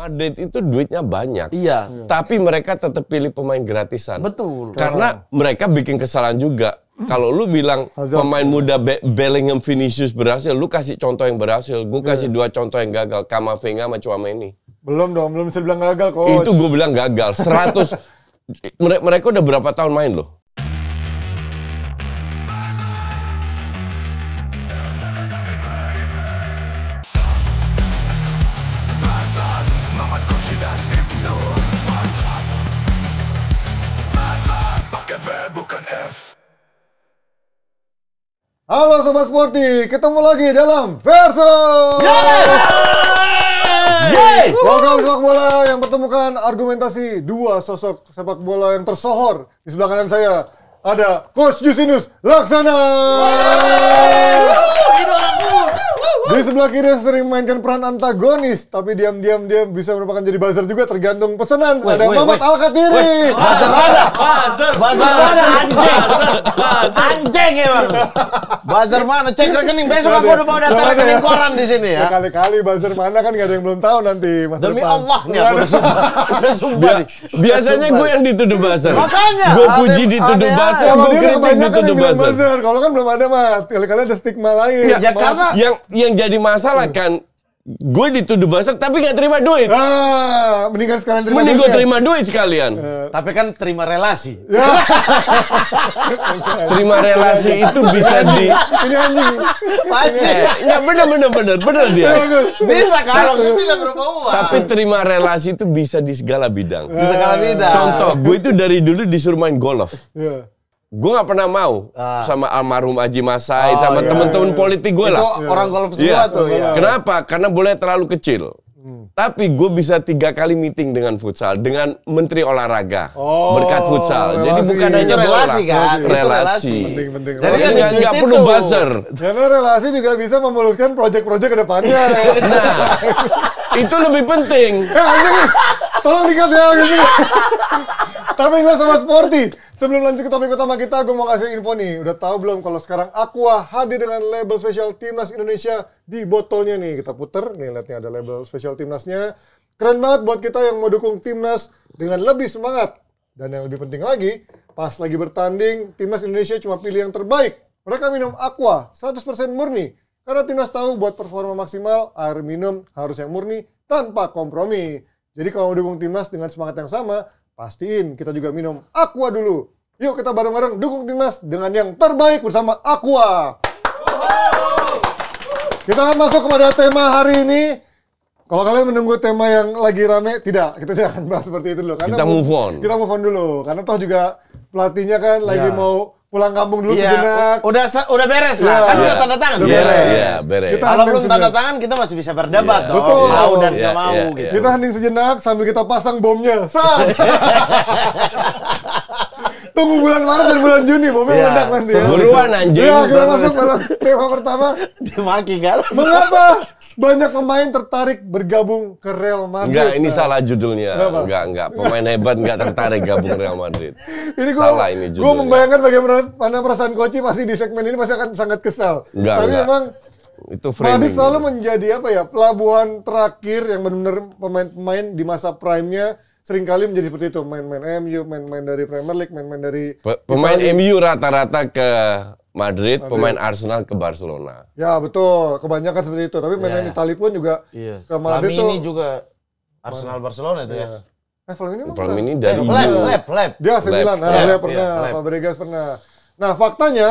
Madrid itu duitnya banyak. Iya. Tapi mereka tetap pilih pemain gratisan. Betul. Karena mereka bikin kesalahan juga. Kalau lu bilang pemain muda Bellingham, Vinicius berhasil, lu kasih contoh yang berhasil. Gue kasih 2 contoh yang gagal, Camavinga sama Tchouaméni. Belum bisa bilang gagal, Coach. Itu gue bilang gagal. 100 mereka udah berapa tahun main loh? Halo Sobat Sporty, ketemu lagi dalam Versus! Program sepak bola yang pertemukan argumentasi dua sosok sepak bola yang tersohor. Di sebelah kanan saya ada Coach Justinus Laksana. Di sebelah kiri sering mainkan peran antagonis, tapi diam-diam dia bisa merupakan jadi buzzer juga tergantung pesanan. Ada Muhammad Al-Khatiri. Buzzer mana? Anjing emang. Buzzer mana? Cek rekening, besok aku udah mau daftar rekening koran di sini ya. Kali-kali buzzer mana kan gak ada yang belum tahu nanti masa Demi depan. Allah nih aku udah sumpah nih. Biasanya gue yang dituduh buzzer. Makanya. Gue puji dituduh buzzer, Kalau gue dia kritik kebanyakan dituduh yang bilang buzzer. buzzer. Kalau kan belum ada, Mat. Kali-kali ada stigma lain. Ya karena Yang jadi masalah kan, gue dituduh buzzer tapi gak terima duit. Mendingan sekalian terima Mending gue duitnya. terima duit sekalian. tapi kan terima relasi. Terima relasi itu bisa di... Ini anjing. Nggak bener dia. Bisa kalau bisa berapa uang. Tapi terima relasi itu bisa di segala bidang. Bisa kalah beda. Contoh, gue itu dari dulu disuruh main golf. Iya. Gue gak pernah mau sama almarhum Haji Masaid, sama iya, temen-temen politik gue lah. Itu orang golf semua Iya. tuh ya. Kenapa? Karena bolanya terlalu kecil. Tapi gue bisa 3 kali meeting dengan futsal, dengan Menteri Olahraga, berkat futsal. Jadi relasi. bukan hanya Itu bola. relasi kan? Itu Relasi. Penting. Jadi Jadi kan nggak di tweet perlu itu. buzzer. Karena relasi juga bisa memuluskan proyek-proyek ke depannya. Nah, itu lebih penting. Anjing nih. Tolong dikat ya gitu. Tapi nggak sama Sporty. Sebelum lanjut ke topik utama kita, gue mau kasih info nih. Udah tahu belum kalau sekarang Aqua hadir dengan label spesial Timnas Indonesia di botolnya nih. Kita puter, nih lihat nih ada label spesial Timnasnya. Keren banget buat kita yang mau dukung Timnas dengan lebih semangat. Dan yang lebih penting lagi, pas lagi bertanding, Timnas Indonesia cuma pilih yang terbaik. Mereka minum Aqua, 100% murni. Karena Timnas tahu buat performa maksimal, air minum harus yang murni tanpa kompromi. Jadi kalau mau dukung Timnas dengan semangat yang sama, pastiin kita juga minum Aqua dulu. Yuk kita bareng-bareng dukung Timnas dengan yang terbaik bersama Aqua. Kita akan masuk kepada tema hari ini. Kalau kalian menunggu tema yang lagi rame, tidak. Kita tidak akan bahas seperti itu dulu. Karena Kita move on. Kita move on dulu. Karena toh juga pelatihnya kan lagi mau pulang kampung dulu sejenak. Udah beres lah. Kan udah tanda tangan. Iya, beres. Kita Kalau hening belum sejenak. tanda tangan kita masih bisa berdebat dong. Betul. Mau dan Iya, nggak mau iya, gitu. Kita hening sejenak sambil kita pasang bomnya. Sat! Tunggu bulan Maret dan bulan Juni, bomnya Iya, meledak nanti ya. Buruan anjing. Ya, kita masuk dalam tema pertama. Dimaki kan? Mengapa banyak pemain tertarik bergabung ke Real Madrid? Enggak, ini salah judulnya. Kenapa? Enggak. Pemain hebat enggak tertarik gabung Real Madrid. Ini Salah ini gue judulnya. membayangkan bagaimana perasaan Koci pasti di segmen ini pasti akan sangat kesal. Enggak, Tapi enggak. memang Itu Madrid framing. selalu menjadi apa ya, pelabuhan terakhir yang benar-benar pemain-pemain di masa prime-nya seringkali menjadi seperti itu. Main-main MU, main-main dari Premier League, main-main dari Pemain Italia. MU rata-rata ke Madrid, pemain Arsenal ke Barcelona. Ya betul, kebanyakan seperti itu. Tapi main-main Italia pun juga Iya. ke Madrid Flamini tuh. juga Arsenal Barcelona itu ya. Flamini emang Flamini pernah? dari Lab. Dia 9, Lab. dia pernah, Lab. Fabregas pernah. Nah faktanya,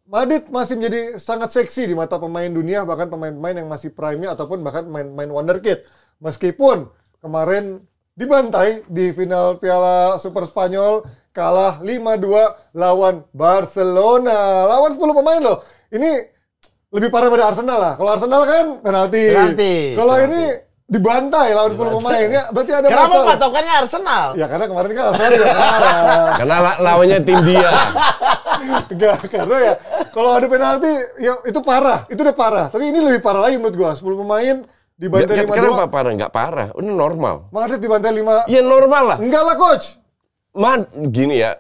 Madrid masih menjadi sangat seksi di mata pemain dunia, bahkan pemain-pemain yang masih prime-nya ataupun bahkan main wonderkid. Meskipun kemarin dibantai di final Piala Super Spanyol, kalah 5-2 lawan Barcelona. Lawan 10 pemain loh. Ini lebih parah pada Arsenal lah. Kalau Arsenal kan penalti. Kalau ini dibantai lawan 10 pemain ya, berarti ada Kenapa masalah. patokannya Arsenal? Ya karena kemarin kan Arsenal juga kalah. karena lawannya tim dia. Enggak, karena ya kalau ada penalti ya itu parah, itu udah parah. Tapi ini lebih parah lagi menurut gua. 10 pemain dibantai 5-2. Kenapa parah? Enggak parah. Ini normal. Madrid dibantai 5. Ya normal lah. Enggak lah coach. Gini ya,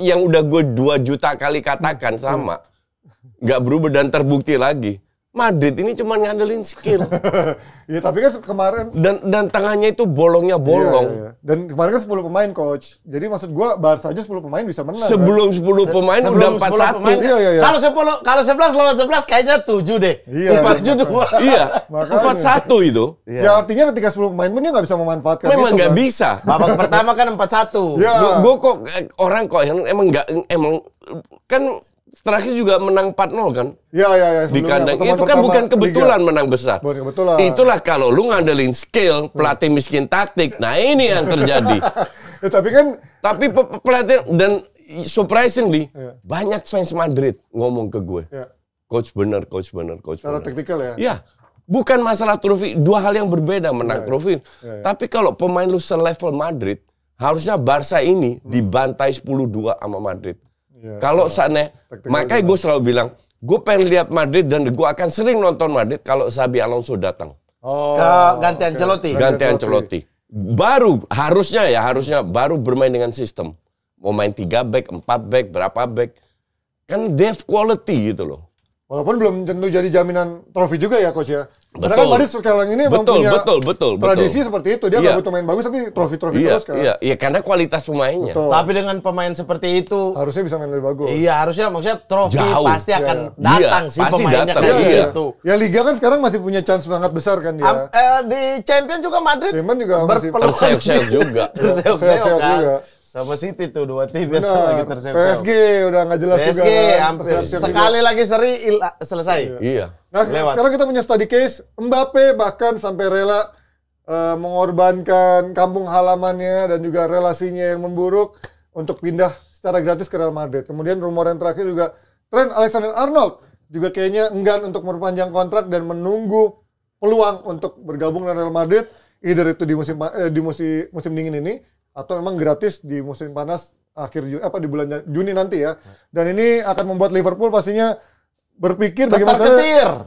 yang udah gue 2 juta kali katakan sama, nggak berubah dan terbukti lagi. Madrid ini cuma ngandelin skill. Iya, tapi kan kemarin Dan tangannya itu bolongnya bolong. Iya. Dan kemarin kan 10 pemain coach. Jadi maksud gua Barca aja 10 pemain bisa menang. Sebelum 10 pemain udah 4-1. Iya. Kalau 11 lawan 11 kayaknya 7 deh. Iya. 4-2. Iya. Makanya. 4-1 itu. Ya artinya ketika 10 pemain pun dia nggak bisa memanfaatkan Memang itu, nggak kan. bisa. Babak pertama kan 4-1. Ya. Gue kok orang kok yang emang kan terakhir juga menang 4-0 kan? Iya. Di kandang. Pertemuan Itu kan bukan kebetulan menang besar. Bukan kebetulan. Itulah kalau lu ngandelin skill, pelatih miskin taktik. Nah ini yang terjadi. Ya, tapi kan Tapi pelatih dan surprisingly banyak fans Madrid ngomong ke gue. ya, Coach bener. secara taktikal ya. Ya, bukan masalah trofi. Dua hal yang berbeda menang trofi. Tapi kalau pemain lu selevel Madrid, harusnya Barca ini dibantai 10-2 sama Madrid. Ya, Kalau sana, makanya gue selalu bilang, gue pengen lihat Madrid dan gue akan sering nonton Madrid kalau Xabi Alonso datang. Oh, Ganti Ancelotti. Ganti Ancelotti. Harusnya baru bermain dengan sistem. Mau main 3 back, 4 back, berapa back. Kan they have quality gitu loh. Walaupun belum tentu jadi jaminan trofi juga ya coach ya. Karena kan Madrid sekarang ini memang punya tradisi seperti itu. Dia nggak butuh main bagus tapi trofi-trofi terus kan. Iya, karena kualitas pemainnya. Betul. Tapi dengan pemain seperti itu Harusnya bisa main lebih bagus. iya, harusnya maksudnya trofi Jauh. pasti akan Iya. datang Iya, sih pasti pemainnya datang. kayak Iya. gitu. Ya Liga kan sekarang masih punya chance sangat besar kan dia. Di Champion juga Madrid Champion juga masih berpeluang. Terseok-seok juga. Terseok-seok kan. juga. Sama City tuh dua tim itu Benar. lagi terseok-seok. PSG udah nggak jelas juga. PSG kan. hampir Terseok-seok sekali juga. lagi seri selesai. Iya. Nah, Lewat. sekarang kita punya study case Mbappe bahkan sampai rela mengorbankan kampung halamannya dan juga relasinya yang memburuk untuk pindah secara gratis ke Real Madrid. Kemudian rumor yang terakhir juga Trent Alexander-Arnold juga kayaknya enggan untuk memperpanjang kontrak dan menunggu peluang untuk bergabung dengan Real Madrid, either itu di musim dingin ini atau memang gratis di musim panas di bulan Juni nanti ya. Dan ini akan membuat Liverpool pastinya berpikir bagaimana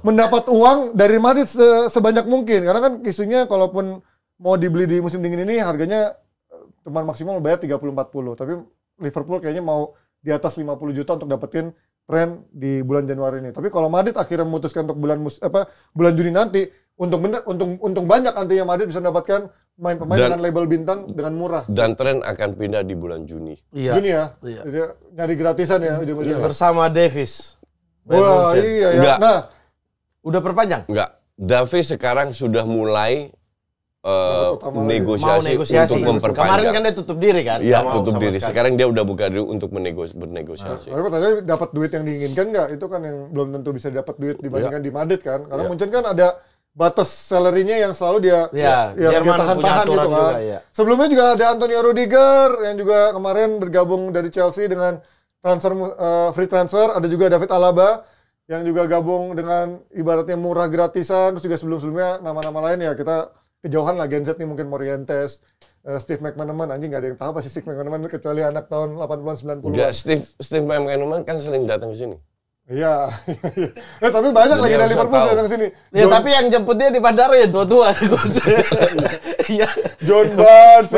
mendapat uang dari Madrid sebanyak mungkin. Karena kan isunya kalaupun mau dibeli di musim dingin ini harganya cuma maksimal bayar 30-40. Tapi Liverpool kayaknya mau di atas 50 juta untuk dapetin Trent di bulan Januari ini. Tapi kalau Madrid akhirnya memutuskan untuk bulan Juni nanti, untung banyak nantinya Madrid bisa mendapatkan pemain dengan label bintang dengan murah. Dan Trent akan pindah di bulan Juni. Iya. Juni ya. Iya. Jadi nyari gratisan ya ujung-ujungnya. Bersama Davis. Wah, iya ya. Enggak. Nah, Udah perpanjang? Enggak. Davis sekarang sudah mulai negosiasi untuk memperpanjang. Kemarin kan dia tutup diri kan? Iya, tutup diri. Sekarang dia udah buka diri untuk bernegosiasi. tapi pertanyaan dapat duit yang diinginkan nggak? Itu kan yang belum tentu bisa dapat duit dibandingkan di Madrid kan? Karena Munchen kan ada batas salary-nya yang selalu dia Jerman dia punya tahan-tahan aturan gitu kan. juga, ya. Sebelumnya juga ada Antonio Rudiger yang juga kemarin bergabung dari Chelsea dengan free transfer. Ada juga David Alaba yang juga gabung dengan ibaratnya murah gratisan. Terus juga sebelum-sebelumnya nama-nama lain ya kita kejauhan lah Gen Z nih mungkin Morientes, Steve McManaman, anjing nggak ada yang tahu pasti Steve McManaman kecuali anak tahun 80-an 90-an. Enggak, Steve McManaman kan sering datang ke sini. Iya. Tapi banyak lagi dari Liverpool yang datang ke sini. Ya, tapi yang jemput dia di bandara ya tua-tua. Iya. John Barnes,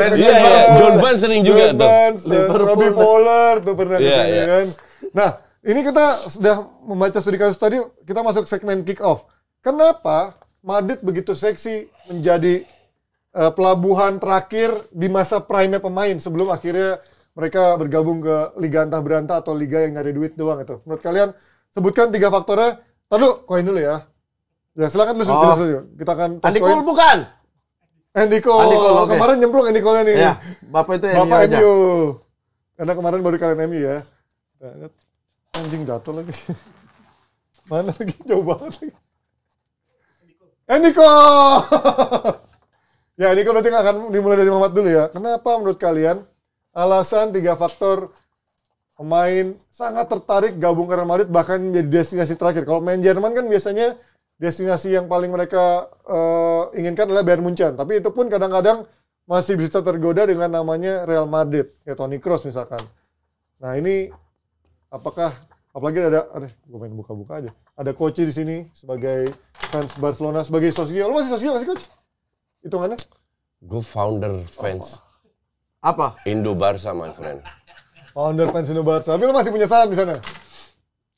John Barnes sering juga tuh. Robbie Fowler tuh pernah ke sini Iya. kan. Nah, ini kita sudah membaca studi kasus tadi, kita masuk segmen kick off. Kenapa Madrid begitu seksi menjadi pelabuhan terakhir di masa prime pemain sebelum akhirnya mereka bergabung ke Liga Antah Berantah atau Liga yang nyari duit doang itu. Menurut kalian sebutkan 3 faktornya. Tahu koin dulu ya. Ya silakan lu sebut. Kita akan Andy Cole bukan? Andy Cole. Okay. Kemarin nyemplung Andy Cole nih. Ya, Bapak itu MU Bapak aja. MU. Karena kemarin baru kalian MU ya. Anjing jatuh lagi. Mana lagi? Jauh banget lagi. Niko. Ya, Niko berarti akan dimulai dari Muhammad dulu ya. Kenapa menurut kalian alasan 3 faktor pemain sangat tertarik gabung ke Real Madrid bahkan menjadi destinasi terakhir? Kalau main Jerman kan biasanya destinasi yang paling mereka inginkan adalah Bayern Munchen. Tapi itu pun kadang-kadang masih bisa tergoda dengan namanya Real Madrid. Kayak Toni Kroos misalkan. Nah ini apakah apalagi gue main buka-buka aja. Ada coach di sini sebagai fans Barcelona, sebagai sosial. Lo masih sosial nggak sih coach? Hitungannya? Gue founder fans Apa? Indo Barca, my friend. Founder fans Indo Barca. Tapi lo masih punya saham di sana?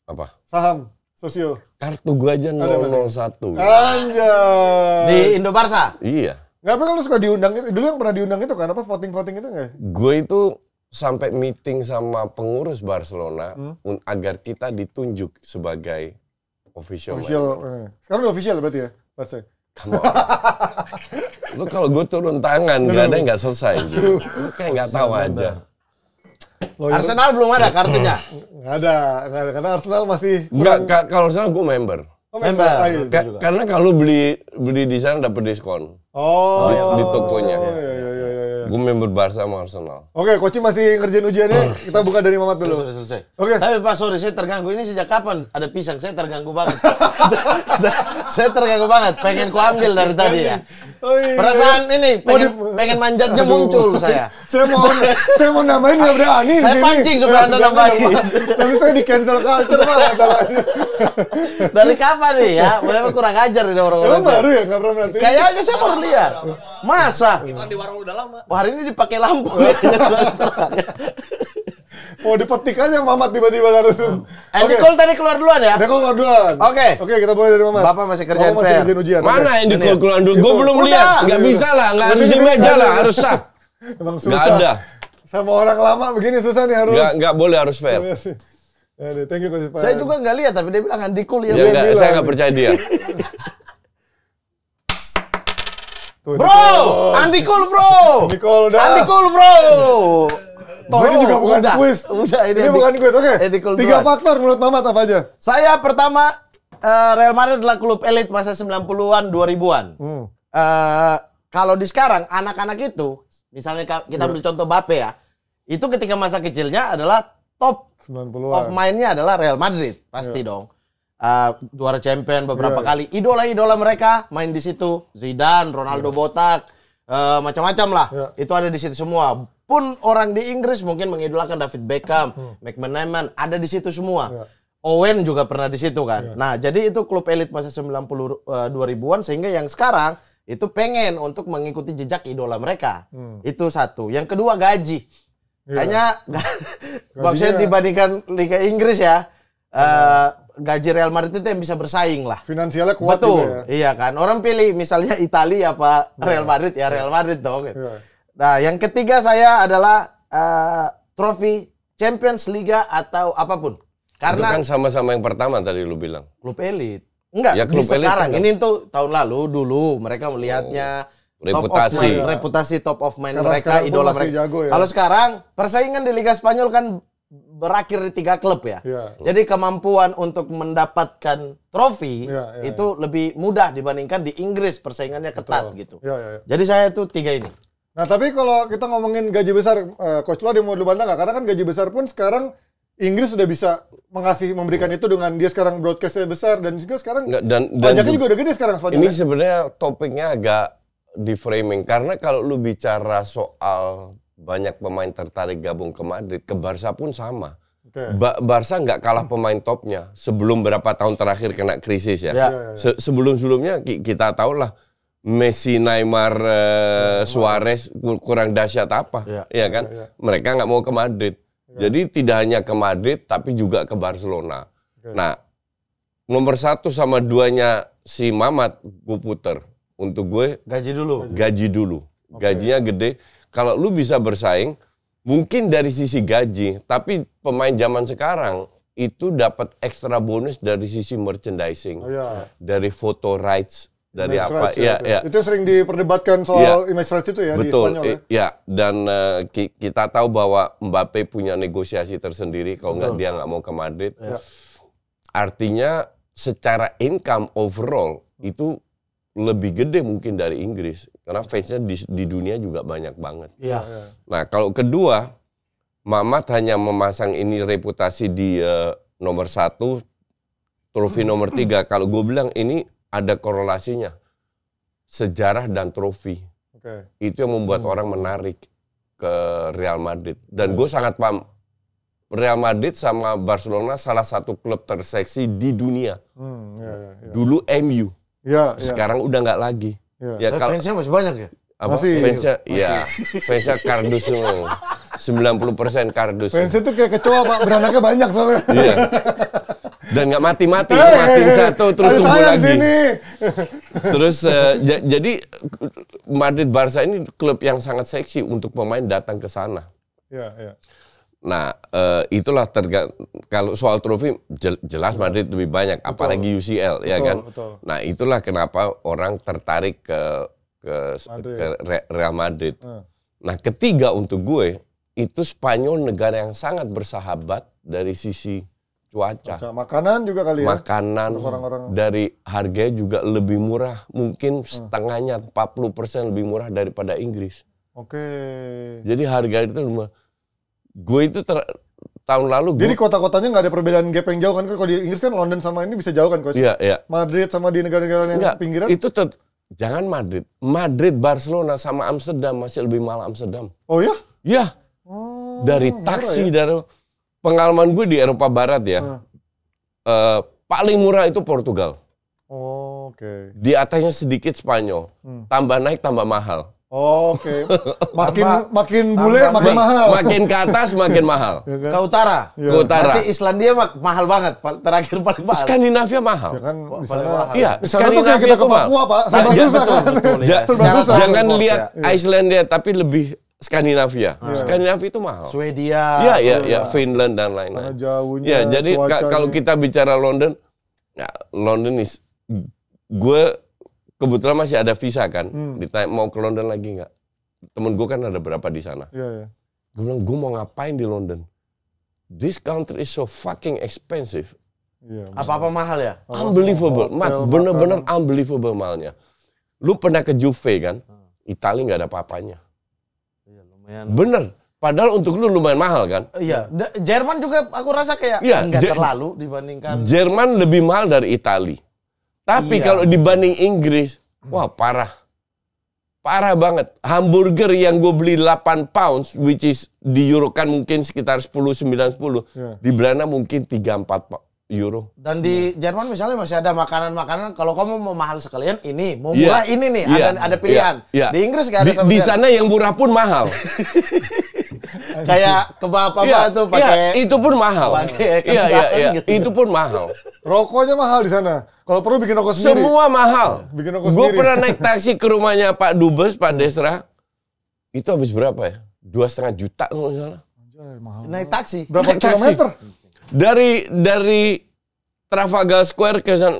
Apa? Saham. Sosio. Kartu gua aja 001. Anjay. Di Indo Barca. Iya. Ngapa kalau suka diundang itu? Dulu yang pernah diundang itu kan apa voting itu nggak? Gue itu sampai meeting sama pengurus Barcelona agar kita ditunjuk sebagai official. Sekarang udah official berarti ya, Barca. Lu kalau gue turun tangan nggak ada yang nggak selesai. Lu kayak nggak tahu aja. Arsenal belum ada kartunya. Nggak ada karena Arsenal masih. Nggak, kalau Arsenal gue member. Member. Karena kalau beli di sana dapat diskon. Di tokonya. Gue member Barca sama Arsenal. Oke, Koci masih ngerjain ujiannya. Kita buka dari Mamat dulu. Sudah selesai. Oke. Tapi Pak, sorry, saya terganggu. Ini sejak kapan ada pisang? Saya terganggu banget. saya terganggu banget. Pengen ku ambil dari tadi ya. Oh, iya. Perasaan ini pengen manjatnya muncul saya. Saya mau nambahin nggak berani. Saya pancing supaya Anda nambahin. Nanti saya di cancel culture masalahnya. Dari kapan nih ya? Mulai kurang ajar ini orang-orang. Emang baru ya, nggak pernah nanti. Kayaknya saya baru lihat. Masa? Kita di warung udah lama. Wah, hari ini dipakai lampu. Mau dipetik aja Mamat tiba-tiba harus. Andy Cole tadi keluar duluan ya? Dia keluar duluan. Oke. Oke, kita mulai dari Mamat. Bapak masih kerjaan Bapak masih kerjain ujian. Mana Oke. yang keluar dulu? Gue belum Udah. lihat. Nggak bisa lah, nggak harus di meja lah, harus sah. Emang Nggak susah. ada. Sama orang lama begini susah nih harus. Nggak boleh, harus fair. Ya, thank you Coach Ipan. Saya juga nggak lihat, tapi dia bilang Andy Cole ya. Ya nggak, saya nggak percaya dia. Tuh, Bro, Andy Cole bro. Andy Cole udah. Andy Cole bro. Toh ini juga bukan udah, quiz. Udah Ini bukan quiz. Oke. Andy Cole 3 duluan. faktor menurut Mamat apa aja? Saya pertama Real Madrid adalah klub elit masa 90-an, 2000-an. Kalau di sekarang anak-anak itu, misalnya kita ambil contoh Mbappe ya, itu ketika masa kecilnya adalah top 90-an. of mind-nya adalah Real Madrid, pasti dong. Juara champion beberapa kali. Idola-idola mereka main di situ. Zidane, Ronaldo botak, macam-macam lah. Itu ada di situ semua. Pun orang di Inggris mungkin mengidolakan David Beckham, McManaman, ada di situ semua. Owen juga pernah di situ kan. Nah, jadi itu klub elit masa 2000-an sehingga yang sekarang itu pengen untuk mengikuti jejak idola mereka. Itu satu. Yang kedua gaji. Kayaknya maksudnya dibandingkan Liga Inggris ya, gaji Real Madrid itu yang bisa bersaing lah. Finansialnya kuat Betul, juga ya. iya kan. Orang pilih misalnya Italia apa Real Madrid ya Real Madrid dong. Gitu. Nah, yang ketiga saya adalah trofi Champions Liga atau apapun. Karena Itu kan sama-sama yang pertama tadi lu bilang. klub elit. Enggak, Ya, klub di sekarang elit kan. ini tuh tahun lalu dulu mereka melihatnya reputasi. reputasi top of mind Karena mereka, sekarang idola pun masih mereka. jago ya. Kalau sekarang persaingan di Liga Spanyol kan berakhir di 3 klub ya. Jadi kemampuan untuk mendapatkan trofi itu lebih mudah dibandingkan di Inggris persaingannya ketat gitu. Jadi saya tuh 3 ini. Nah, tapi kalau kita ngomongin gaji besar, Coach Lo ada yang mau lu bantah nggak? Karena kan gaji besar pun sekarang Inggris sudah bisa memberikan itu dengan dia sekarang broadcastnya besar dan juga sekarang pajaknya juga udah gede sekarang Spanyol. Ini sebenarnya topiknya agak di framing karena kalau lu bicara soal banyak pemain tertarik gabung ke Madrid, ke Barca pun sama. Barca nggak kalah pemain topnya sebelum berapa tahun terakhir kena krisis ya. Sebelum-sebelumnya kita tahu lah Messi, Neymar, Suarez kurang dahsyat apa, ya kan? Mereka nggak mau ke Madrid. Jadi tidak hanya ke Madrid tapi juga ke Barcelona. Nah, nomor 1 sama 2-nya si Mamat gue puter. Untuk gue gaji dulu. Gajinya gede. Kalau lu bisa bersaing, mungkin dari sisi gaji, tapi pemain zaman sekarang itu dapat ekstra bonus dari sisi merchandising, dari photo rights, dari image apa? Itu sering diperdebatkan soal image rights itu ya. Betul, di Spanyol ya. Ya. Dan kita tahu bahwa Mbappe punya negosiasi tersendiri kalau dia nggak mau ke Madrid. Artinya secara income overall itu lebih gede mungkin dari Inggris karena fansnya di dunia juga banyak banget. Nah, kalau kedua, Mamat hanya memasang ini reputasi di nomor 1, trofi nomor 3. Kalau gue bilang ini ada korelasinya, sejarah dan trofi. Itu yang membuat orang menarik ke Real Madrid. Dan gue sangat paham, Real Madrid sama Barcelona salah satu klub terseksi di dunia. Dulu MU. Sekarang udah nggak lagi. Fansnya masih banyak ya? Fansnya kardus semua. 90% kardus. Fansnya tuh kayak kecoa Pak, beranaknya banyak soalnya. Dan nggak mati-mati, matiin satu terus tumbuh lagi. Terus jadi Madrid Barca ini klub yang sangat seksi untuk pemain datang ke sana. Iya. Nah, itulah kalau soal trofi jelas Madrid lebih banyak, apalagi UCL, ya kan? Betul. Nah, itulah kenapa orang tertarik ke Real Madrid. Nah, ketiga untuk gue itu Spanyol negara yang sangat bersahabat dari sisi cuaca. Makanan juga kali ya. Makanan dari harganya juga lebih murah, mungkin setengahnya 40% lebih murah daripada Inggris. Oke. Jadi harga itu murah. Gue itu tahun lalu Jadi kota-kotanya nggak ada perbedaan gap yang jauh kan? Kalau di Inggris kan London sama ini bisa jauh kan, Coach? Iya. Madrid sama di negara-negara yang pinggiran? Itu jangan Madrid. Madrid, Barcelona sama Amsterdam masih lebih mahal Amsterdam. Oh ya? Iya. Dari taksi, dari pengalaman gue di Eropa Barat ya. Paling murah itu Portugal. Oke. Di atasnya sedikit Spanyol. Tambah naik tambah mahal. Oke. Makin bule makin mahal. Makin ke atas makin mahal. Ke utara. Ke utara. Berarti Islandia mahal banget. Terakhir paling mahal. Skandinavia mahal. Ya kan di sana. Iya, Skandinavia kita ke Papua, Pak. Serba susah kan. Jangan lihat Islandia tapi lebih Skandinavia. Skandinavia itu mahal. Swedia. Iya, Finland dan lain-lain. Jauhnya. Ya, jadi kalau kita bicara London, ya London gue kebetulan masih ada visa kan, ditanya mau ke London lagi nggak? Temen gue kan ada berapa di sana. Iya. Gue bilang, gue mau ngapain di London? This country is so fucking expensive. Apa-apa mahal ya? Unbelievable, bener-bener unbelievable mahalnya. Lu pernah ke Juve kan? Italia nggak ada apa-apanya. Iya, lumayan. Bener. Padahal untuk lu lumayan mahal kan? Iya. Jerman juga aku rasa kayak nggak terlalu dibandingkan. Jerman lebih mahal dari Italia. Tapi kalau dibanding Inggris, wah parah. Parah banget. Hamburger yang gue beli 8 pounds, which is di euro kan mungkin sekitar 10, 9, 10. Di Belanda mungkin 3, 4 euro. Dan di Jerman misalnya masih ada makanan-makanan, kalau kamu mau mahal sekalian ini, mau murah ini nih, ada pilihan. Di Inggris nggak ada sama di sana yang murah pun mahal. Kayak kebab tuh pakai itu pun mahal. Iya, gitu. itu pun mahal. Rokoknya mahal di sana. Kalau perlu bikin rokok sendiri. Semua mahal. Bikin rokok Gue sendiri. pernah naik taksi ke rumahnya Pak Dubes, Pak Desra. Itu habis berapa ya? 2,5 juta kalau nggak salah. Naik taksi. Berapa kilometer? Dari Trafalgar Square ke sana,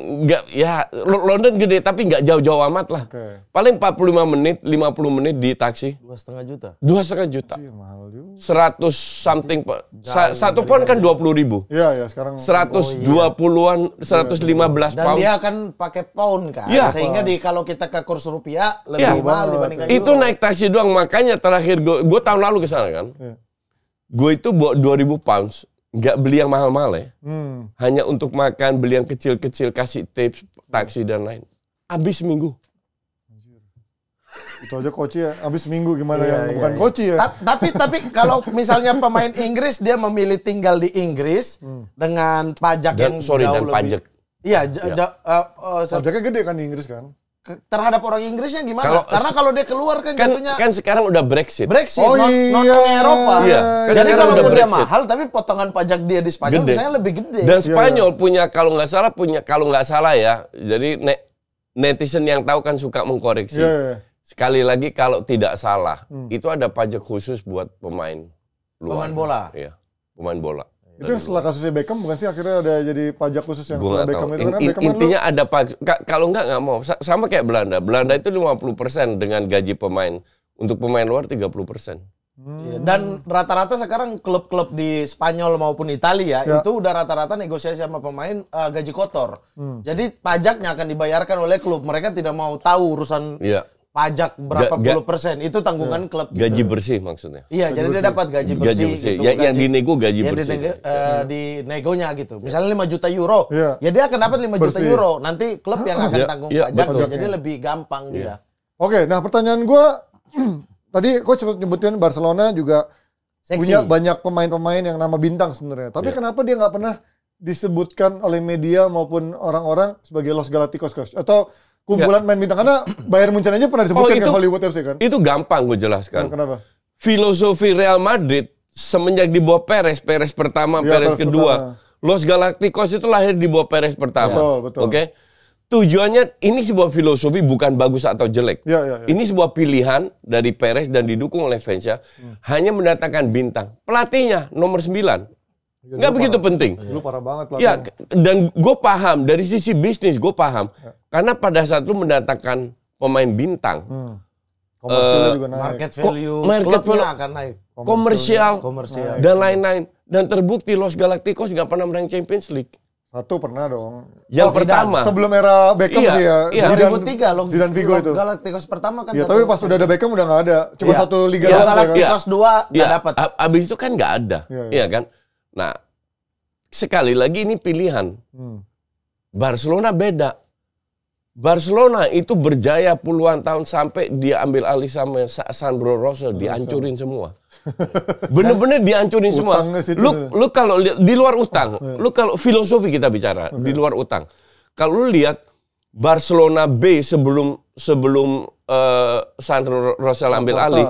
London gede tapi nggak jauh-jauh amat lah. Paling 45 menit, 50 menit di taksi. 2,5 juta. 2,5 juta. Iya, mahal juga. 100 something, satu pound kan 20.000. Iya, sekarang 120-an, 115 Dan pound. dia akan pakai pound kan. Iya. Sehingga kalau kita ke kurs rupiah lebih mahal dibandingkan Itu euro. naik taksi doang, makanya terakhir gue tahun lalu ke sana kan. Gue itu bawa 2.000 pounds. Nggak beli yang mahal-mahal ya. Hanya untuk makan, beli yang kecil-kecil, kasih tips, taksi dan lain. Habis seminggu. itu aja koci ya. Habis seminggu gimana yang bukan koci ya. Tapi kalau misalnya pemain Inggris dia memilih tinggal di Inggris dengan pajak yang jauh lebih. Pajak. Iya, Pajaknya gede kan di Inggris kan. terhadap orang Inggrisnya gimana? Karena kalau dia keluar kan jatuhnya kan sekarang udah Brexit. non Eropa. Iya. Jadi kalaupun dia mahal, tapi potongan pajak dia di Spanyol misalnya lebih gede. Dan Spanyol punya kalau nggak salah ya. Jadi netizen yang tahu kan suka mengkoreksi. Sekali lagi kalau tidak salah, itu ada pajak khusus buat pemain luar. Pemain bola. Iya, pemain bola. Itu yang setelah kasusnya Beckham bukan sih akhirnya ada jadi pajak khusus yang setelah Beckham itu kan Beckham intinya ada pajak. Kalau nggak mau. Sama kayak Belanda. Belanda itu 50% dengan gaji pemain. Untuk pemain luar 30%. Dan rata-rata sekarang klub-klub di Spanyol maupun Italia itu udah rata-rata negosiasi sama pemain gaji kotor. Jadi pajaknya akan dibayarkan oleh klub. Mereka tidak mau tahu urusan pajak berapa puluh persen. Itu tanggungan klub. Gaji bersih maksudnya. Iya, jadi dia dapat gaji bersih. Gitu, yang dinego gaji bersih. Di negonya gitu. Misalnya 5 juta euro. Ya dia akan dapat 5 juta euro. Nanti klub yang akan tanggung pajaknya. Jadi lebih gampang dia. Oke, nah pertanyaan gue tadi coach nyebutin Barcelona juga punya banyak pemain-pemain yang nama bintang sebenarnya. Tapi kenapa dia nggak pernah disebutkan oleh media maupun orang-orang sebagai Los Galacticos, coach? Atau kumpulan main bintang? Karena Bayern Munchen aja pernah disebutkan ke Hollywood FC kan? Itu gampang gue jelaskan. Kenapa? Filosofi Real Madrid semenjak di bawah Perez pertama, Perez kedua. Los Galacticos itu lahir di bawah Perez pertama. Betul. Oke. Tujuannya ini sebuah filosofi, bukan bagus atau jelek. Ya. Ini sebuah pilihan dari Perez dan didukung oleh fansnya. Hanya mendatangkan bintang. Pelatihnya nomor 9. Nggak begitu penting. Lu parah banget ya, dan gue paham dari sisi bisnis, gue paham. Karena pada saat lu mendatangkan pemain bintang, komersialnya juga naik. Market value, klubnya akan naik. Komersial, dan lain-lain. Dan terbukti Los Galacticos nggak pernah menang Champions League. Satu pernah dong. Yang pertama. Sebelum era Beckham sih ya. Iya. 2003 loh. Zidane Figo itu. Galacticos pertama kan. Iya, tapi pas udah ada Beckham udah nggak ada. Cuma satu liga doang. Galacticos 2 nggak dapat. Abis itu kan nggak ada. Iya kan. Nah, sekali lagi ini pilihan. Barcelona beda. Barcelona itu berjaya puluhan tahun sampai dia ambil alih sama Sandro Rosell, dihancurin semua. Bener-bener dihancurin semua. Lu kalau di luar utang, lu kalau filosofi kita bicara di luar utang. Kalau lu lihat Barcelona B sebelum Sandro Rosell ambil alih,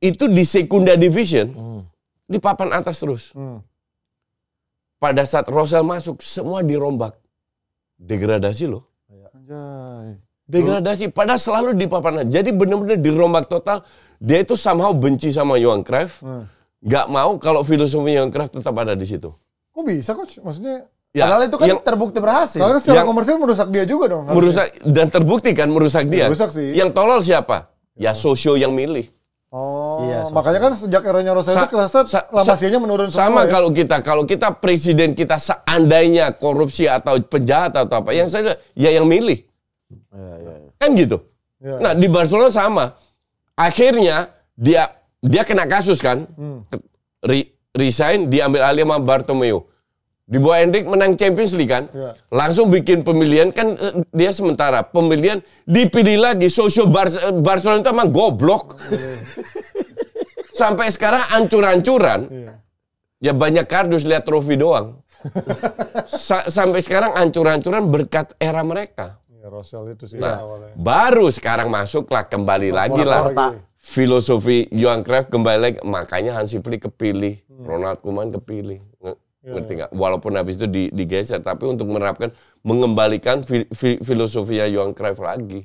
itu di Sekunda Division di papan atas terus. Pada saat Rosell masuk, semua dirombak, degradasi loh. Degradasi, padahal selalu di papan atas. Jadi benar-benar dirombak total. Dia itu somehow benci sama Johan Cruyff. Nggak mau kalau filosofi Johan Cruyff tetap ada di situ. Kok bisa, Coach? Maksudnya ya, padahal itu kan terbukti berhasil. Karena secara komersial merusak dia juga dong. Merusak, dan terbukti kan merusak dia. Merusak sih. Yang tolol siapa? Ya Sosio yang milih. Oh, iya, makanya kan sejak eranya Rosell itu kelihatan Lamasianya menurun semua. Sama ya? kalau kita presiden kita seandainya korupsi atau penjahat atau apa, yang saya ya yang milih. Kan gitu. Nah, di Barcelona sama. Akhirnya dia kena kasus kan. Resign, diambil alih sama Bartomeu. Di bawah Endrick menang Champions League kan. Langsung bikin pemilihan kan, dia sementara. Pemilihan dipilih lagi. Sosio Barcelona itu emang goblok. Sampai sekarang ancur-ancuran. Ya banyak kardus lihat trofi doang. Sampai sekarang ancur-ancuran berkat era mereka. Rosell itu sih awalnya. Baru sekarang masuklah kembali lagi lah. Filosofi Johan Cruyff kembali lagi. Makanya Hansi Flick kepilih. Ronald Koeman kepilih. Ngerti nggak? Walaupun habis itu digeser, tapi untuk menerapkan, mengembalikan filosofinya Johan Cruyff lagi.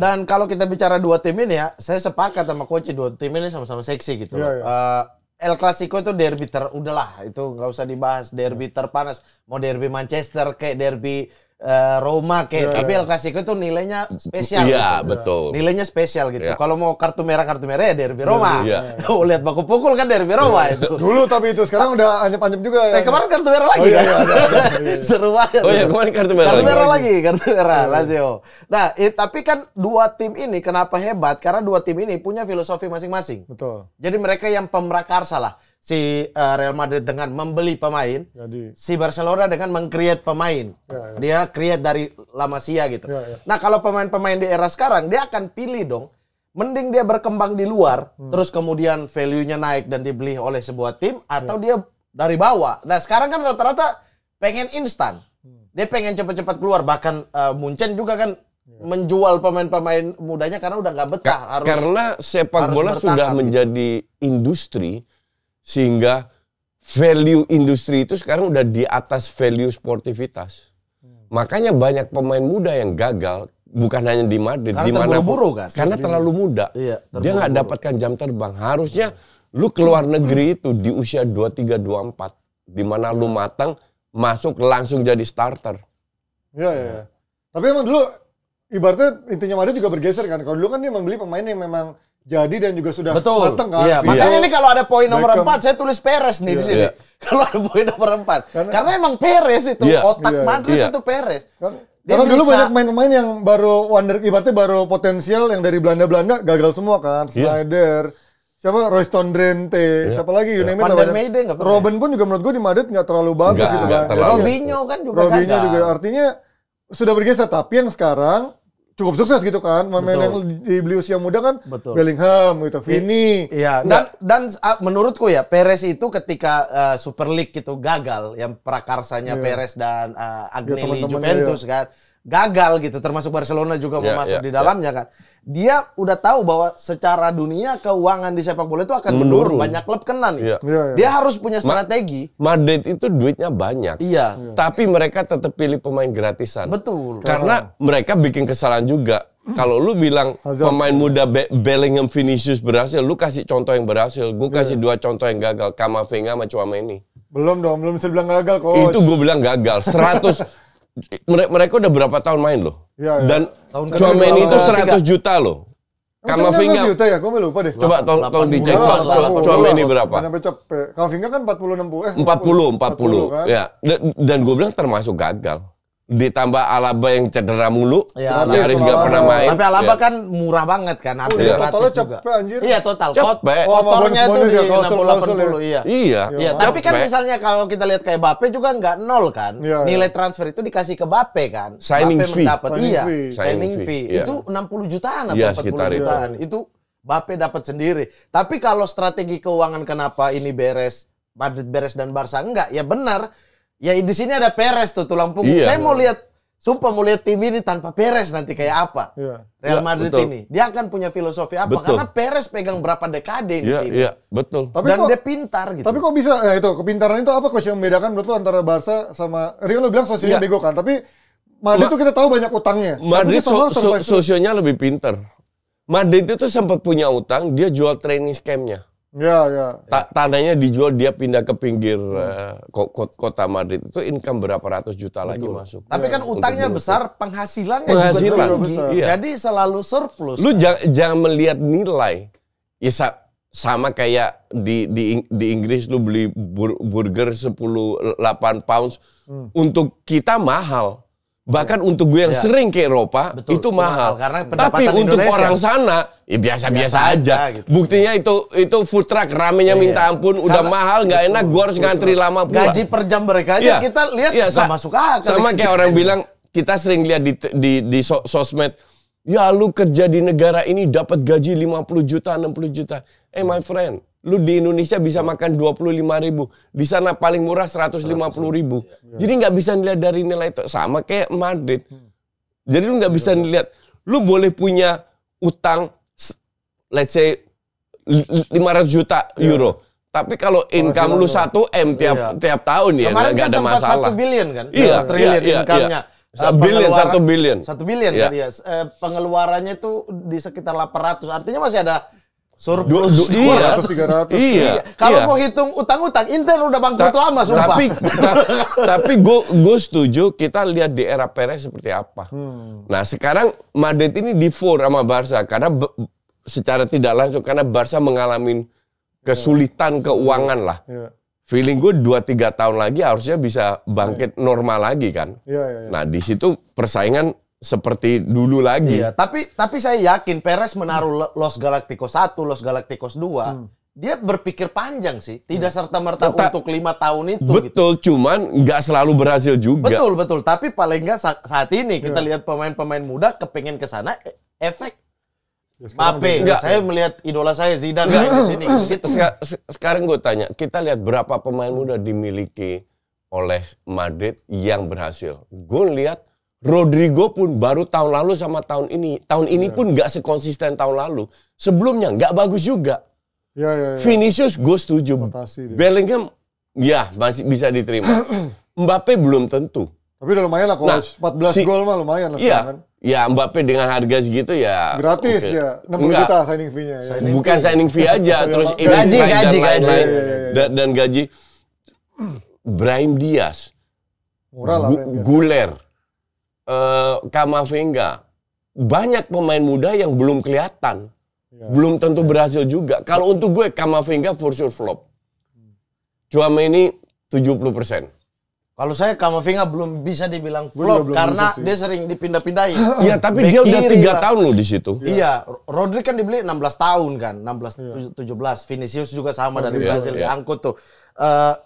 Dan kalau kita bicara dua tim ini ya, saya sepakat sama coach, dua tim ini sama-sama seksi gitu. El Clasico itu derby udahlah, itu nggak usah dibahas, derby terpanas. Mau derby Manchester kayak derby Roma kayak, tapi El Clasico itu nilainya spesial. Iya, gitu. betul. Nilainya spesial gitu. Kalau mau kartu merah ya derby Roma. Lihat baku pukul kan derby Roma itu. Dulu tapi itu sekarang udah anyep-anyep juga ya. Kemarin kartu merah lagi kan. Seru banget. Oh iya, kemarin kartu merah. Kartu merah Lazio. Nah, tapi kan dua tim ini kenapa hebat? Karena dua tim ini punya filosofi masing-masing. Betul. Jadi mereka yang pemrakarsa lah. Si Real Madrid dengan membeli pemain, si Barcelona dengan meng-create pemain. Dia create dari La Masia gitu. Nah, kalau pemain-pemain di era sekarang, dia akan pilih dong. Mending dia berkembang di luar, terus kemudian value-nya naik dan dibeli oleh sebuah tim, atau dia dari bawah. Nah, sekarang kan rata-rata pengen instan. Dia pengen cepat-cepat keluar. Bahkan Munchen juga kan menjual pemain-pemain mudanya karena udah nggak betah. Karena sepak bola sudah menjadi industri, sehingga value industri itu sekarang udah di atas value sportivitas. Makanya banyak pemain muda yang gagal, bukan hanya di Madrid, di mana kan? Karena terlalu muda. Dia nggak dapatkan jam terbang. Harusnya lu keluar negeri itu di usia 23, 24, di mana lu matang, masuk langsung jadi starter. Iya. Tapi emang dulu ibaratnya intinya Madrid juga bergeser kan. Kalau dulu kan dia membeli pemain yang memang jadi dan juga sudah matang kan. Iya, makanya ini kalau ada poin nomor 4 saya tulis Perez nih di sini. Kalau ada poin nomor 4. Karena emang Perez itu otak Madrid itu Perez. Karena dulu banyak pemain-pemain yang baru ibaratnya baru potensial yang dari Belanda gagal semua kan. Sneijder, siapa Royston Drenthe, siapa lagi Van der Meijden enggak pernah. Robben pun juga menurut gue di Madrid enggak terlalu bagus gitu kan. Robinho kan juga gagal. Juga artinya sudah bergeser, tapi yang sekarang cukup sukses gitu kan, pemain yang dibeli usia muda kan. Bellingham gitu, Vini. Iya, dan menurutku ya Perez itu ketika Super League itu gagal, yang prakarsanya Perez dan Agnelli Juventus kan. gagal gitu, termasuk Barcelona juga mau masuk di dalamnya kan. Dia udah tahu bahwa secara dunia keuangan di sepak bola itu akan menurun. Banyak klub kena nih. Dia harus punya strategi. Madrid itu duitnya banyak. Tapi mereka tetap pilih pemain gratisan. Betul. Karena mereka bikin kesalahan juga. Kalau lu bilang pemain muda Bellingham, Vinicius berhasil, lu kasih contoh yang berhasil. Gue kasih 2 contoh yang gagal, Camavinga sama Tchouaméni. Belum bisa dibilang gagal, Coach. Itu gue bilang gagal. 100 mereka udah berapa tahun main loh. Dan Tchouaméni itu 100 juta loh. Camavinga 100 juta ya? Gue lupa deh. Coba tolong dicek Tchouaméni berapa? Sampai capek. Camavinga kan 40 60 40 ya. Dan gue bilang termasuk gagal. Ditambah Alaba yang cedera mulu, nyaris gak pernah main. Tapi Alaba kan murah banget kan, hampir totalnya gratis juga. Cepet anjir. Iya total. Cepet. Kotornya itu di 60-80 Iya. Tapi kan misalnya kalau kita lihat kayak Bape juga nggak nol kan. Nilai transfer itu dikasih ke Bape kan. Signing fee. Signing fee. Itu 60 jutaan atau 40 jutaan. Itu Bape dapat sendiri. Tapi kalau strategi keuangan kenapa ini beres, Madrid beres dan Barca enggak, ya benar. Ya di sini ada Perez tuh tulang punggung. Saya mau lihat, sumpah mau lihat tim ini tanpa Perez nanti kayak apa. Real Madrid ini. Dia akan punya filosofi apa? Karena Perez pegang berapa dekade ini tim. Iya, betul. Dan dia pintar gitu. Tapi kok bisa, ya itu kepintaran itu apa Coach yang membedakan menurut lu antara Barca sama, Rio lo bilang sosialnya bego kan, tapi Madrid itu kita tahu banyak utangnya. Madrid sosionya lebih pintar. Madrid itu sempat punya utang, dia jual training scam-nya. Tanahnya dijual, dia pindah ke pinggir kota Madrid. Itu income berapa ratus juta lagi masuk. Tapi kan utangnya besar, penghasilannya juga tinggi. Jadi selalu surplus. Lu jangan melihat nilai. Ya sama kayak di Inggris lu beli burger 8 pounds. Untuk kita mahal. Bahkan untuk gue yang sering ke Eropa, itu mahal. Tapi untuk orang sana, ya biasa-biasa aja. Gitu. Buktinya itu food truck ramenya minta ampun, udah mahal, nggak enak, gue harus ngantri lama pula. Gaji per jam mereka aja kita lihat nggak masuk akal. Sama kayak orang bilang, kita sering lihat di sosmed, ya lu kerja di negara ini dapat gaji 50 juta, 60 juta. My friend, lu di Indonesia bisa makan 25.000, di sana paling murah 150.000. Jadi nggak bisa dilihat dari nilai itu, sama kayak Madrid. Jadi lu nggak bisa dilihat, lu boleh punya utang, let's say 500 juta euro, tapi kalau income lu 1 M tiap tahun ya nggak ada masalah. 1 billion kan? Iya, triliun income-nya. 1 billion. 1 billion kan ya. Pengeluarannya itu di sekitar 800, artinya masih ada surplus 200-300. Kalau mau hitung utang-utang, Inter udah bangkrut lama sumpah. Tapi gue setuju, kita lihat di era Perez seperti apa. Nah sekarang Madrid ini di sama Barca karena secara tidak langsung karena Barca mengalami kesulitan keuangan lah. Feeling gue 2-3 tahun lagi harusnya bisa bangkit normal lagi kan. Nah di situ persaingan seperti dulu lagi. Tapi saya yakin Perez menaruh Los Galacticos 1, Los Galacticos 2. Dia berpikir panjang sih. Tidak serta-merta untuk 5 tahun itu. Betul, gitu. Cuman nggak selalu berhasil juga. Betul. Tapi paling nggak saat ini kita lihat pemain-pemain muda kepengen ke sana, efek. Bape, saya melihat idola saya Zidane di sini. Gitu. Sekarang gue tanya, kita lihat berapa pemain muda dimiliki oleh Madrid yang berhasil. Gue lihat Rodrigo pun baru tahun lalu sama tahun ini. Tahun ini pun nggak sekonsisten tahun lalu. Sebelumnya nggak bagus juga. Vinicius gue setuju. Bellingham masih bisa diterima. Mbappe belum tentu. Tapi udah lumayan lah, kalau 14 gol mah lumayan lah. Ya Mbappe dengan harga segitu ya gratis ya. 60 juta signing fee-nya. Bukan signing fee aja, terus gaji dan lain-lain. Dan gaji. Brahim Diaz. Guler. Camavinga, banyak pemain muda yang belum kelihatan, belum tentu berhasil juga. Kalau untuk gue Camavinga for sure flop. Tchouaméni 70%. Kalau saya Camavinga belum bisa dibilang flop karena dia sering dipindah-pindahin. Iya, tapi dia udah 3 tahun loh di situ. Iya, Rodri kan dibeli 16 tahun kan, 16 17. Vinicius juga sama dari Brazil diangkut tuh.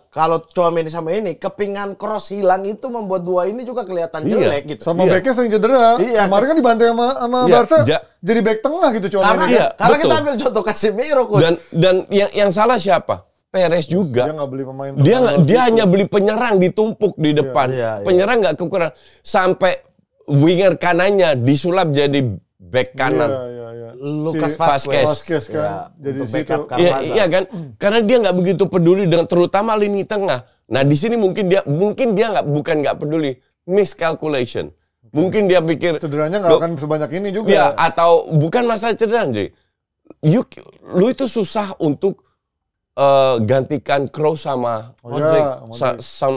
Kalau Tchouaméni sama ini kepingan cross hilang itu membuat dua ini juga kelihatan jelek gitu. Sama backnya sering cedera. Kemarin kan dibantai sama Barca jadi back tengah gitu Tchouaméni. Karena kita ambil contoh Casemiro coach. Dan yang salah siapa? Perez juga. Dia nggak beli pemain. Dia hanya beli penyerang ditumpuk di depan. Penyerang nggak kekurangan. Sampai winger kanannya disulap jadi back kanan. Lucas Vazquez kan. Jadi backup Iya kan? Karena dia nggak begitu peduli dengan terutama lini tengah. Nah di sini mungkin dia bukan nggak peduli, miscalculation. Mungkin dia pikir cederanya nggak akan sebanyak ini juga. Ya, atau bukan masalah cedera, Ji. Lu itu susah untuk gantikan Kroos sama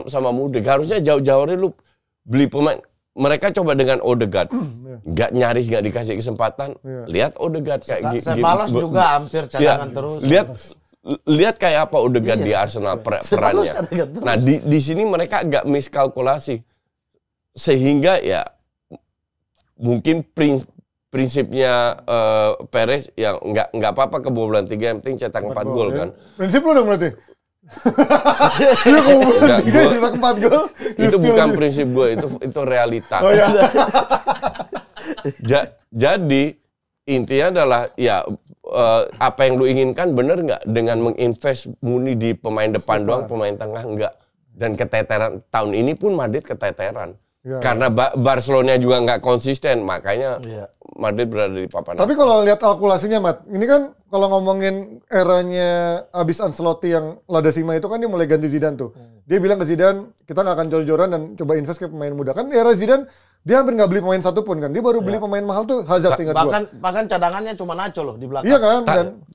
sama Modric. Harusnya jauh-jauh hari lu beli pemain. Mereka coba dengan Odegaard, nggak nyaris nggak dikasih kesempatan. Lihat Odegaard kayak gitu. Sebalos juga hampir cadangan terus. Lihat kayak apa Odegaard di Arsenal perannya. Nah di sini mereka agak miskalkulasi sehingga ya mungkin prinsipnya Perez yang nggak apa-apa kebobolan 3 yang penting cetak 4 gol kan. Prinsip lu dong berarti. Dia kebobolan 3 cetak 4 gol. Itu bukan prinsip gue, itu realita. Oh, iya. Jadi intinya adalah ya apa yang lu inginkan bener nggak dengan menginvest murni di pemain depan doang, pemain tengah enggak. Dan keteteran tahun ini pun Madrid keteteran. Ya, karena Barcelona juga nggak konsisten, makanya Madrid berada di papan. Tapi kalau lihat kalkulasinya, Mat, ini kan kalau ngomongin eranya abis Ancelotti yang La Decima itu kan dia mulai ganti Zidane tuh. Dia bilang ke Zidane, kita nggak akan jor-joran dan coba invest ke pemain muda. Kan era Zidane, dia hampir nggak beli pemain satu pun kan. Dia baru beli pemain mahal tuh Hazard seingat gua. Bahkan cadangannya cuma Nacho loh di belakang. Iya kan?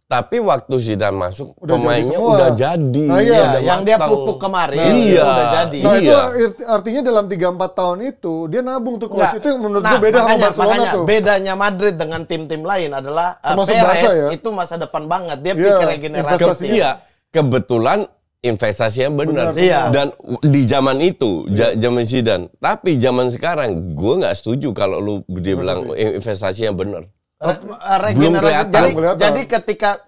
Tapi waktu Zidane masuk, udah pemainnya udah jadi. Nah, iya. Yang dia pupuk kemarin, itu udah jadi. Nah itu artinya dalam 3-4 tahun itu, dia nabung tuh coach. Itu yang menurut gue beda sama Barcelona tuh. Bedanya Madrid dengan tim-tim lain adalah Perez itu masa depan banget. Dia pikir regenerasi. Iya, kebetulan investasinya benar. Dan di zaman itu, zaman Zidane. Tapi zaman sekarang, gue nggak setuju kalau dia bilang investasinya benar. Belum kelihatan. Jadi ketika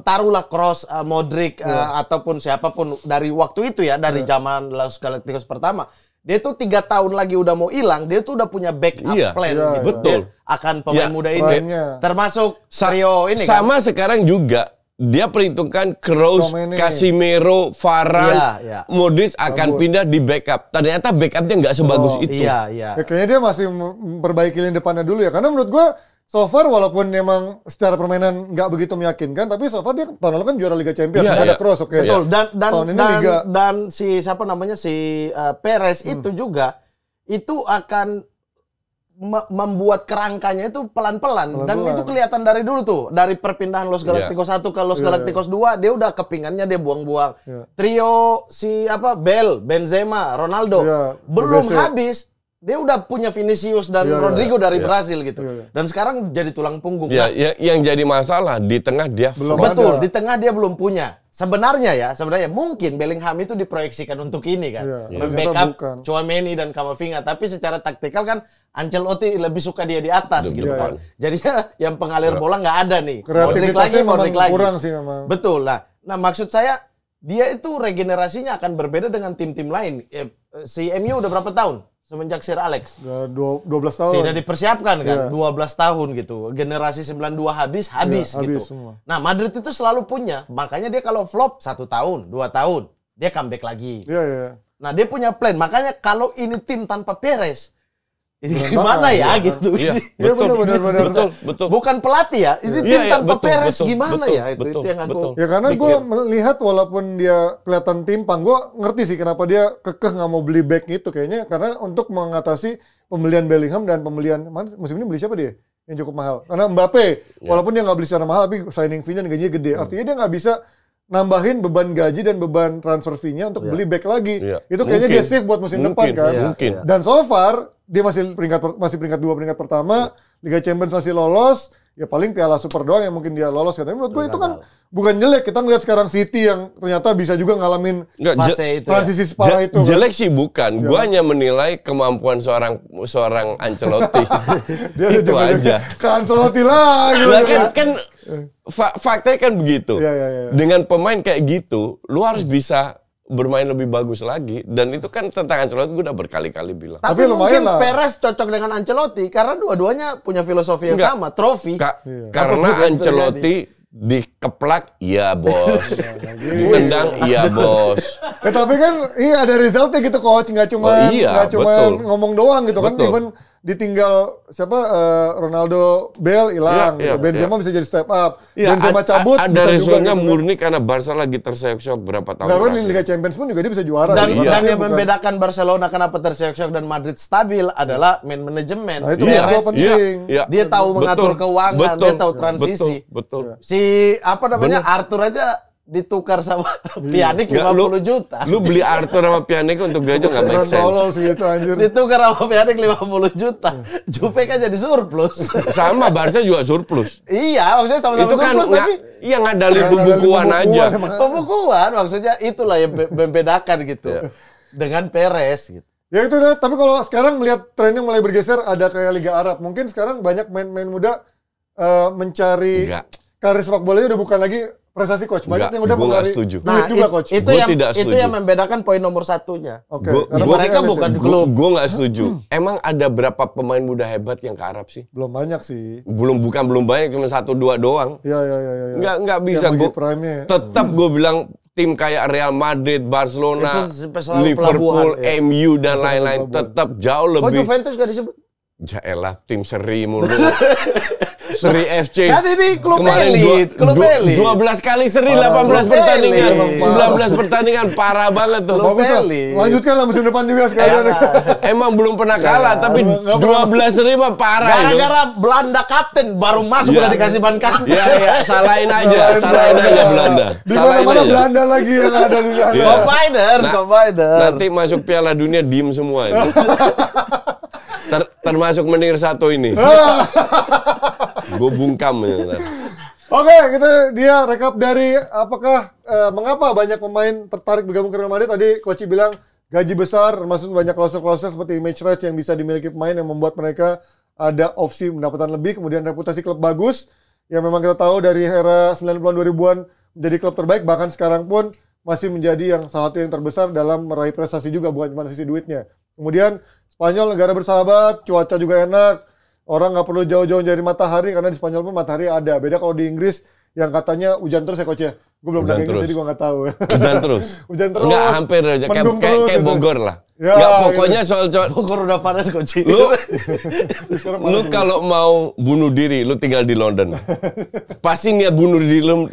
taruhlah Kroos, Modric ataupun siapapun dari waktu itu ya, dari zaman Los Galacticos pertama, dia tuh 3 tahun lagi udah mau hilang, dia tuh udah punya backup plan gitu. Betul. Akan pemain muda ini, termasuk trio ini sama kan? Sekarang juga dia perhitungkan Kroos, Casemiro, Varane, Modric akan pindah di backup. Ternyata backupnya nggak sebagus itu. Iya. Kayaknya dia masih memperbaiki lini depannya dulu ya. Karena menurut gua so far walaupun memang secara permainan nggak begitu meyakinkan, tapi so far dia tahun lalu kan juara Liga Champions, ada Kroos, oke. Betul. Dan si siapa namanya si Perez itu juga itu akan membuat kerangkanya itu pelan-pelan dan itu kelihatan dari dulu tuh, dari perpindahan Los Galacticos 1 ke Los Galacticos 2 dia udah kepingannya dia buang-buang. Trio si Bale, Benzema, Ronaldo belum habis. Dia udah punya Vinicius dan Rodrigo dari Brasil gitu. Dan sekarang jadi tulang punggung. Yang jadi masalah di tengah dia belum. Betul, di tengah dia belum punya. Sebenarnya mungkin Bellingham itu diproyeksikan untuk ini kan. Membackup Tchouaméni dan Camavinga, tapi secara taktikal kan Ancelotti lebih suka dia di atas gitu kan. Jadinya yang pengalir bola nggak ada nih. Kreativitasnya Modric lagi. Kurang sih memang. Betul lah. Nah, maksud saya dia itu regenerasinya akan berbeda dengan tim-tim lain. Si MU udah berapa tahun? Semenjak Sir Alex. 12 tahun. Tidak dipersiapkan kan. 12 tahun gitu. Generasi 92 habis gitu. Semua. Nah Madrid itu selalu punya. Makanya dia kalau flop 1 tahun, 2 tahun. Dia comeback lagi. Nah dia punya plan. Makanya kalau ini tim tanpa Perez. Ini gimana ya gitu. Iya, betul. Bukan pelatih ya. Ini tim tanpa Perez gimana ya. Itu yang aku. Ya karena gue melihat walaupun dia kelihatan timpang, gue ngerti sih kenapa dia kekeh nggak mau beli back itu kayaknya karena untuk mengatasi pembelian Bellingham dan pembelian musim ini beli siapa dia yang cukup mahal. Karena Mbappe walaupun dia nggak beli secara mahal tapi signing fee-nya gajinya gede. Artinya dia nggak bisa nambahin beban gaji dan beban transfer fee-nya untuk beli back lagi. Itu kayaknya dia save buat musim depan kan. Dan so far dia masih peringkat 2, peringkat pertama, Liga Champions masih lolos, ya paling Piala Super doang yang mungkin dia lolos kan. Tapi menurut gue itu kan bukan jelek. Kita ngeliat sekarang City yang ternyata bisa juga ngalamin fase itu transisi separah itu. Jelek sih bukan. Gue hanya menilai kemampuan seorang Ancelotti. Dia itu aja. Ke Ancelotti lagi. Kan faktanya kan begitu. Dengan pemain kayak gitu, lu harus bisa bermain lebih bagus lagi. Dan itu kan tentang Ancelotti gue udah berkali-kali bilang. Tapi mungkin Perez cocok dengan Ancelotti karena dua-duanya punya filosofi yang sama, trofi. Karena Ancelotti dikeplak, iya bos. Ditendang, iya bos. Tapi kan ada resultnya gitu coach, nggak cuma ngomong doang gitu kan. Even ditinggal siapa Ronaldo, Bale hilang, Benzema bisa jadi step up, Benzema cabut. Ada resonnya murni karena Barca lagi terseok-seok berapa tahun. Karena di Liga Champions pun juga dia bisa juara. Dan yang membedakan Barcelona kenapa terseok-seok dan Madrid stabil adalah manajemen. Nah, itu penting. Dia tahu mengatur keuangan, dia tahu transisi. Betul. Si Arthur aja ditukar sama Pjanic 50 juta. Lu beli Arthur sama Pjanic untuk gaji nggak make sense. Tolol segitu anjir. Ditukar sama Pjanic 50 juta. Juve kan jadi surplus. Sama Barca juga surplus. Iya, maksudnya sama-sama itu kan surplus tapi yang ngadalin pembukuan aja. Pembukuan maksudnya itulah yang membedakan gitu. Dengan Perez gitu. Ya itu deh, tapi kalau sekarang melihat trennya mulai bergeser ada kayak Liga Arab. Mungkin sekarang banyak main-main muda mencari karir sepak bolanya udah bukan lagi prestasi coach. Banyak yang udah mencari setuju. Nah, juga coach. Itu yang membedakan poin nomor satunya. Oke. Mereka bukan klub. Gue nggak setuju. Emang ada berapa pemain muda hebat yang ke Arab sih? Belum banyak sih. Belum banyak, cuma 1-2 doang. Iya. Nggak bisa gue. Tetap gue bilang tim kayak Real Madrid, Barcelona, Liverpool, MU dan lain-lain tetap jauh lebih. Kok Juventus gak disebut? Jaelah tim seri mulu. Seri FC. Kan ini klub elit, klub elit. 12 kali seri, 18 pertandingan, 19 pertandingan, parah banget tuh. Bagus lah. Lanjutkan lah musim depan juga sekalian. Emang belum pernah kalah, tapi 12 seri mah parah itu. Gara-gara Belanda kapten baru masuk udah dikasih ban kapten. Iya, salahin aja Belanda. Di mana-mana Belanda lagi yang ada di sana. Combiner. Nanti masuk Piala Dunia diem semua itu. Termasuk menir satu ini. Gue bungkam ya. Oke, dia rekap dari apakah mengapa banyak pemain tertarik bergabung ke Real Madrid. Tadi Coach bilang gaji besar, termasuk banyak klausul-klausul seperti image rights yang bisa dimiliki pemain yang membuat mereka ada opsi pendapatan lebih. Kemudian reputasi klub bagus, yang memang kita tahu dari era 90-an 2000-an menjadi klub terbaik, bahkan sekarang pun masih menjadi yang salah satu yang terbesar dalam meraih prestasi juga, bukan cuma sisi duitnya. Kemudian Spanyol negara bersahabat, cuaca juga enak. Orang nggak perlu jauh-jauh dari matahari karena di Spanyol pun matahari ada. Beda kalau di Inggris yang katanya hujan terus ya coach ya. Gue belum pernah Inggris jadi gue nggak tahu. Hujan terus. Hujan terus. Nggak hampir aja kayak Bogor lah. Ya, nggak pokoknya soal Bogor udah panas coach. Lu kalau mau bunuh diri, lu tinggal di London. Pasti niat bunuh diri lu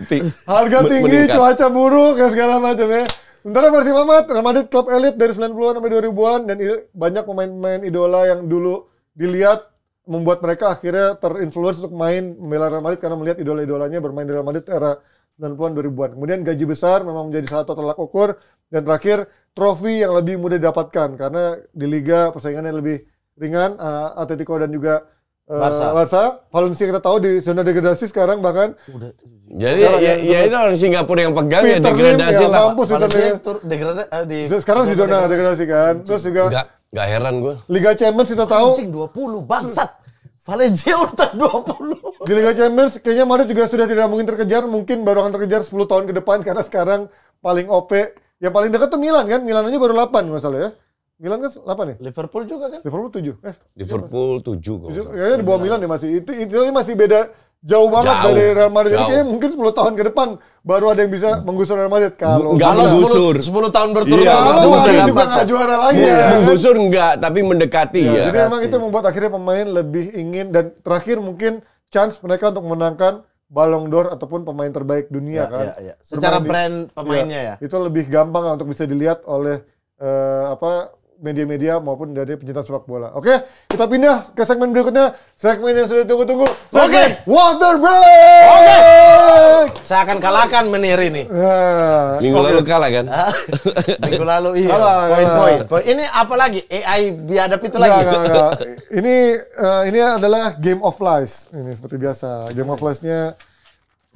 harga tinggi, cuaca buruk ya segala macam ya. Sementara versi Mamat, Real Madrid klub elit dari 90-an sampai 2000-an dan banyak pemain-pemain idola yang dulu dilihat membuat mereka akhirnya terinfluence untuk main membela Real Madrid karena melihat idola-idolanya bermain di Real Madrid era 90-an 2000-an. Kemudian gaji besar memang menjadi salah satu tolak ukur dan terakhir trofi yang lebih mudah didapatkan karena di liga persaingannya lebih ringan. Atletico dan juga Barca. Valencia kita tahu di zona degradasi sekarang bahkan. Jadi ya itu orang Singapura yang pegang ya degradasi lah. Sekarang di zona degradasi kan. Terus juga Gak heran gue. Liga Champions kita tahu. 20 bangsat. Valencia urutan 20. Di Liga Champions kayaknya Madrid juga sudah tidak mungkin terkejar. Mungkin baru akan terkejar 10 tahun ke depan karena sekarang paling OP. Yang paling dekat tuh Milan kan. Milan aja baru 8 nggak salah ya. Milan kan 8 ya? Liverpool juga kan? Liverpool 7. Liverpool 7 kayaknya di bawah Milan ya masih. Itu masih beda jauh banget dari Real Madrid. Jadi kayaknya mungkin 10 tahun ke depan baru ada yang bisa menggusur Real Madrid. Kalau 10 tahun berturut-turut. Kalau Madrid juga nggak juara lagi ya. Menggusur enggak, tapi mendekati ya. Jadi memang itu membuat akhirnya pemain lebih ingin dan terakhir mungkin chance mereka untuk memenangkan Ballon d'Or ataupun pemain terbaik dunia kan. Secara brand pemainnya ya. Itu lebih gampang untuk bisa dilihat oleh media-media maupun dari pencinta sepak bola. Oke, kita pindah ke segmen berikutnya. Segmen yang sudah ditunggu-tunggu. Segmen Water Break! Oke. Saya akan kalahkan menir ini. Minggu lalu kalah kan? Minggu lalu iya. Poin-poin. Ini apa lagi? AI biadab itu lagi? Enggak. Ini adalah Game of Lies. Ini seperti biasa. Game of Lies-nya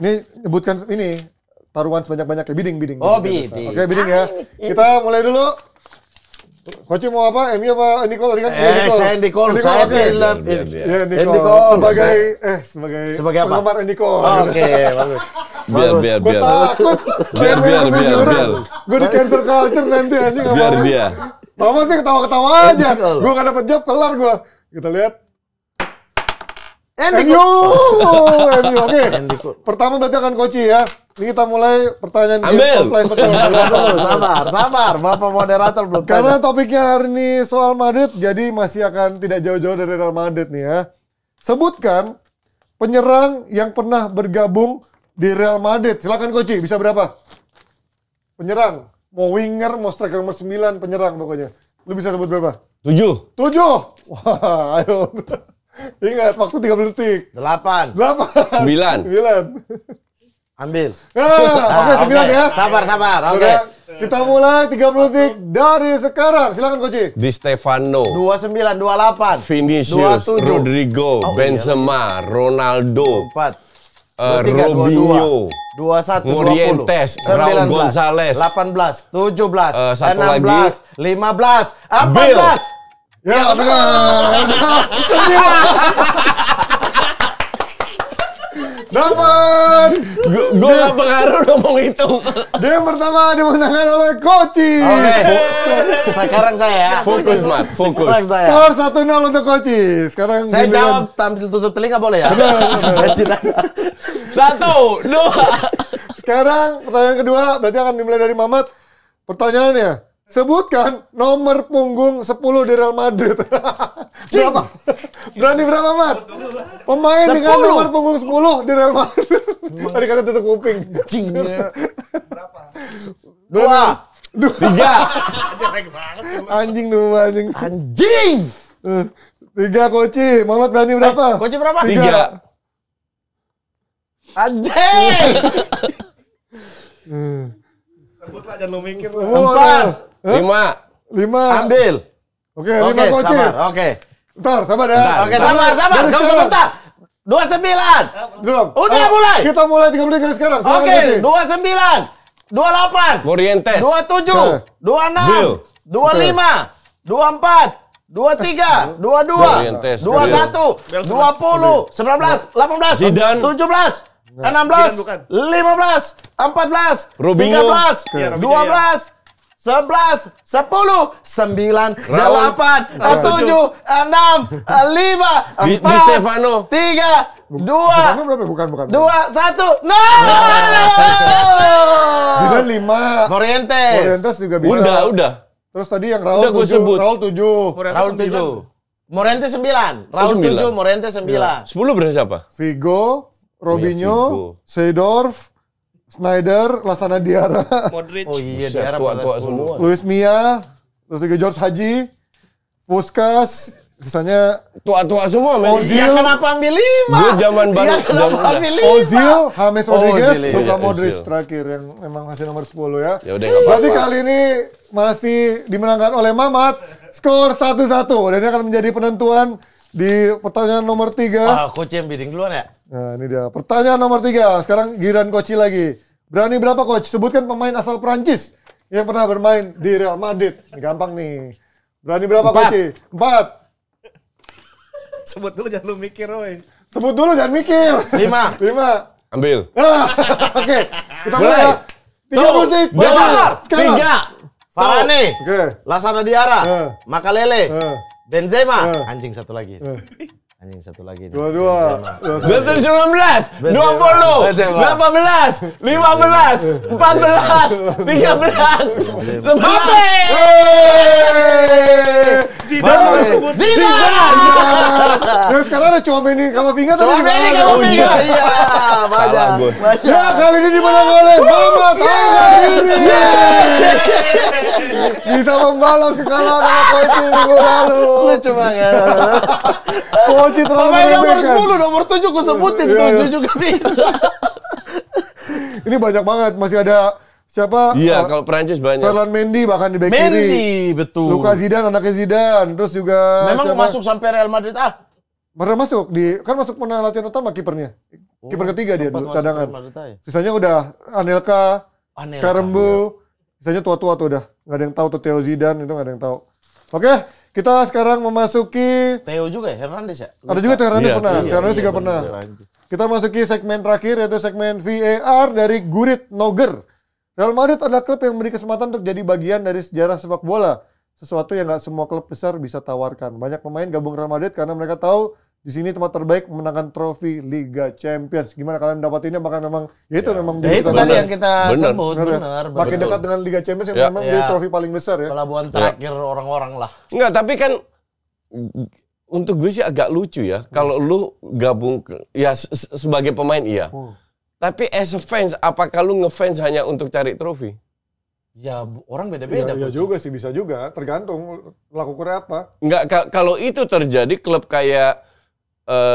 ini nyebutkan ini taruhan sebanyak-banyaknya. Bidding. Oh, bidding. Oke, bidding ya. Kita mulai dulu. Coach mau apa? MU apa Nicole tadi kan? Saya Nicole. Saya Nicole. Sebagai penggemar Nicole. Oke, bagus. Biar. Gue takut. Biar. Gue di cancel culture nanti anjing. Biar dia. Mama sih ketawa-ketawa aja. Gue gak dapet job, kelar gue. Kita lihat. MU. Oke. Pertama berarti akan Coach ya. Ini kita mulai pertanyaan Ambil. offline pertama. Sabar, Bapak moderator belum Karena tanya. topiknya hari ini soal Madrid, jadi masih akan tidak jauh-jauh dari Real Madrid nih ya. Sebutkan penyerang yang pernah bergabung di Real Madrid. Silakan Koci, bisa berapa? Penyerang, mau winger, mau striker nomor 9, penyerang pokoknya. Lu bisa sebut berapa? 7. 7. Wah, ayo. Ingat, waktu 30 detik. 8. 8. 9. 9. Ambil. Oke, 9 ya. Sabar. Oke. Udah, kita mulai 30 detik dari sekarang. Silakan Koci. Di Stefano, 29, 28. Vinicius, 27. Rodrigo, Benzema, Ronaldo, 4. 23, Robinho, 21, Morientes, 20, Raul 19, Gonzalez, 18, 17, satu 16, lagi. 15, 14. Bill. Ya, dapat. Gue gak pengaruh ngomong itu. Game pertama dimenangkan oleh Koci. Oke. Sekarang saya. Fokus, Mat. Fokus. Sekarang saya. Skor 1-0 untuk Koci. Sekarang Saya giliran- jawab tampil tutup telinga boleh ya? Supaya tidak. 1, 2. Sekarang pertanyaan kedua berarti akan dimulai dari Mamat. Pertanyaannya, sebutkan nomor punggung 10 di Real Madrid. Berapa? Berani berapa, Mat? Pemain dengan 10. nomor punggung 10 di Real Madrid. Tadi kata tutup kuping. Cing. Berapa? 3. Anjing dua anjing. Anjing. 3 Koci. Mamat berani berapa? Kunci berapa? 3. Anjing. Sebutlah, jangan lu mikir. 4. 5. 5. Ambil. Oke, Oke, 5 Koci. sabar. Oke. Bentar, sabar ya. Oke, sabar. Dari Kamu sekarang. sebentar. 29. Belum. Udah, Ayo, mulai. Kita mulai 30 menit dari sekarang. Silakan Oke, Koci. 29. 28. Morientes. 27. 26. Bill. 25. 24. 23. 22. Morientes. 21. 20. 19. 18. Zidane. 17. 16. 15. 14. Robinho. 13. 12. 11, 10, 9, 8, 7, 6, 5, Di 4, Stefano. 3, 2, Stefano berapa? Bukan. 2, 1, no! Zidane 5. Morientes. Morientes juga bisa. Udah. Terus tadi yang Raul Udah gua 7. sebut. Raul 7. Raul 7. Morientes 9. Raul 9. 7, Morientes 9. 10 berarti siapa? Figo, Robinho, Figo. Seedorf, Snyder, Lassana Diarra, Modric. Oh iya, Buset, daerah tua-tua pada 10. semua. Luis Mia, terus juga George Haji, Puskas, sisanya Tua-tua semua, men. Ozil. Iya, kenapa ambil 5? Gue zaman baru. Iya, kenapa zaman- ambil 5? Ozil, James Rodriguez, Ozil, Luka iya, Modric Ozil. terakhir yang memang masih nomor 10 ya. Ya udah, nggak apa-apa. Berarti kali ini masih dimenangkan oleh Mamat, skor 1-1 dan ini akan menjadi penentuan di pertanyaan nomor 3. Wah, coach yang bidding duluan ya? Nah, ini dia. Pertanyaan nomor 3. Sekarang giliran Koci lagi. Berani berapa, Coach? Sebutkan pemain asal Prancis yang pernah bermain di Real Madrid. Ini gampang nih. Berani berapa, 4. Koci? 4. Sebut dulu jangan lu mikir, woi. Sebut dulu, jangan mikir. 5. 5. Ambil. Oke. Kita Mulai. mulai. 30 detik. Dua. Sekarang. 3. Farane. Oke. Lassana Diarra. Makalele. Eh. Benzema. Anjing satu lagi. Anjing satu lagi. 22. 19, 20, Benzema. 18, 15, 14, 13, 11. Zidane sebut. Yang sekarang ada Chouameni Camavinga tadi. Coba ini kamu Oh, iya. Iya, banyak. Salah gue. Ya, kali ini dimenang oleh Mamat Al-Ghazini. Bisa membalas kekalahan sama Koci minggu lalu. Lucu banget. Koci terlalu Pemain nomor meremehkan. 10, nomor 7 gue sebutin. Iya, iya. 7 juga bisa. Ini banyak banget. Masih ada siapa? Iya, kalau Prancis banyak. Ferland Mendy bahkan di bek kiri. Mendy, betul. Luka Zidane, anaknya Zidane. Terus juga Memang siapa? masuk sampai Real Madrid Pernah masuk pernah latihan utama kipernya. Kiper ketiga dia dulu cadangan. Sisanya udah Anelka, Karembu. Sisanya tua-tua tuh udah. Nggak ada yang tahu tuh Theo Zidane itu nggak ada yang tahu. Oke, kita sekarang memasuki Theo juga ya, Hernandez ya? ada juga Theo Hernandez Iya, pernah. iya, Theo Hernandez juga pernah. Kita masuki segmen terakhir yaitu segmen VAR dari Gurit Noger. Real Madrid adalah klub yang memberi kesempatan untuk jadi bagian dari sejarah sepak bola. Sesuatu yang nggak semua klub besar bisa tawarkan. Banyak pemain gabung Real Madrid karena mereka tahu di sini tempat terbaik memenangkan trofi Liga Champions. Gimana kalian dapatinnya? Apakah memang ya itu memang Ya itu tadi yang kita Bener. sebut, benar. makin dekat dengan Liga Champions yang memang jadi trofi paling besar ya. Pelabuhan terakhir orang-orang lah. Enggak, tapi kan untuk gue sih agak lucu ya. Kalau lu gabung ya sebagai pemain iya. Tapi as a fans, apakah lu ngefans hanya untuk cari trofi? Ya orang beda-beda. Iya juga sih, bisa juga. Tergantung lakukannya apa. Enggak, kalau itu terjadi klub kayak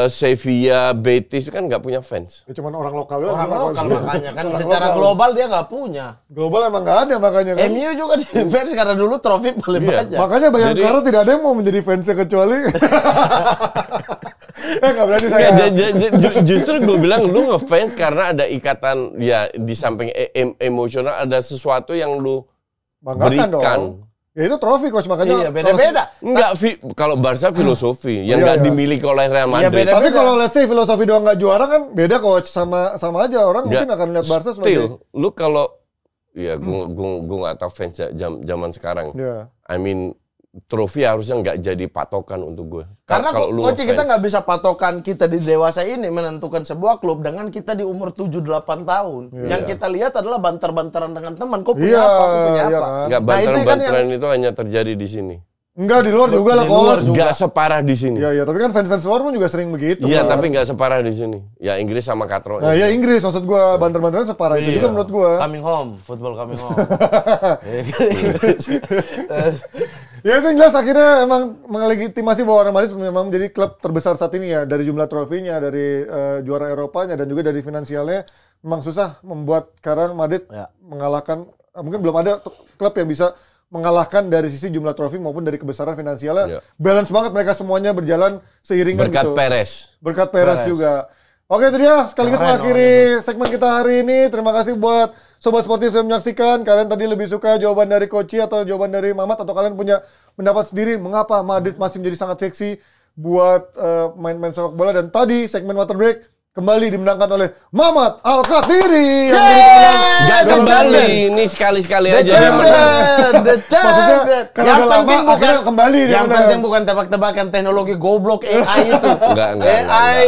Sevilla, Betis kan nggak punya fans. Ya cuman orang lokal doang. Orang yang lokal lakukan. makanya kan Orang secara lokal. global dia nggak punya. Global emang nggak ada makanya kan. MU juga di fans karena dulu trofi paling Iya. banyak. Makanya Bayangkara tidak ada yang mau menjadi fansnya kecuali nggak berani saya. Justru gue bilang lu ngefans karena ada ikatan ya di samping emosional ada sesuatu yang lu Banggakan berikan. dong. Ya itu trofi coach makanya. Iya beda-beda. Enggak, kalau Barca filosofi yang Iya, nggak iya. dimiliki oleh Real Iya, Madrid. beda. Tapi kalau let's say filosofi doang nggak juara kan beda coach, sama aja orang Nggak, mungkin akan lihat Barca sebagai still, lu kalau ya gue nggak tahu fans zaman sekarang. ya. I mean trofi harusnya nggak jadi patokan untuk gue. Karena Kalau lu coach kita ngefans. nggak bisa patokan kita di dewasa ini menentukan sebuah klub dengan kita di umur 7-8 tahun. Yang kita lihat adalah banter-banteran dengan teman. Kok punya Iya, apa? Kok punya iya apa? kan. Nggak, Nah, itu kan bantaran-bantaran itu hanya terjadi di sini. Enggak di luar juga lah Di luar coach. juga. Nggak separah di sini. Iya, tapi kan fans-fans luar pun juga sering begitu. Iya, kan. tapi nggak separah di sini. Ya Inggris sama Katro. Nah, ya Inggris maksud gua banter-banteran separah itu juga menurut gua. Coming home, football coming home. Ya itu yang jelas akhirnya emang melegitimasi bahwa Real Madrid memang menjadi klub terbesar saat ini ya, dari jumlah trofinya, dari juara Eropanya dan juga dari finansialnya. Memang susah membuat sekarang Madrid mengalahkan, mungkin belum ada klub yang bisa mengalahkan dari sisi jumlah trofi maupun dari kebesaran finansialnya. Iya. Balance banget mereka semuanya berjalan seiringan Berkat gitu. Perez. Berkat Perez juga. Oke itu dia sekaligus mengakhiri segmen kita hari ini. Terima kasih buat Sobat Sportif yang menyaksikan. Kalian tadi lebih suka jawaban dari Koci atau jawaban dari Mamat, atau kalian punya pendapat sendiri mengapa Madrid masih menjadi sangat seksi buat main-main sepak bola. Dan tadi segmen Water Break kembali dimenangkan oleh Mamat Al-Qadiri yang menjadi pemenang. Gak kembali, ini sekali-sekali aja dia menang. The Maksudnya champion. karena udah lama akhirnya kembali dia Yang menang. penting bukan tebak-tebakan teknologi goblok AI itu. Enggak. AI.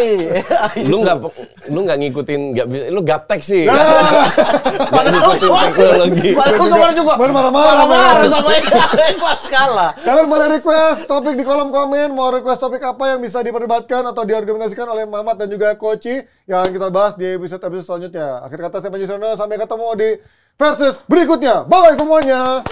Lu nggak ngikutin, nggak bisa, lu gaptek sih. Nggak ngikutin teknologi. Padahal kemarin juga Baru marah-marah. marah sama AI pas kalah. Kalian boleh request topik di kolom komen. Mau request topik apa yang bisa diperdebatkan atau diorganisasikan oleh Mamat dan juga Koci yang akan kita bahas di episode selanjutnya. Akhir kata saya Panji Sono, sampai ketemu di versus berikutnya. Bye semuanya.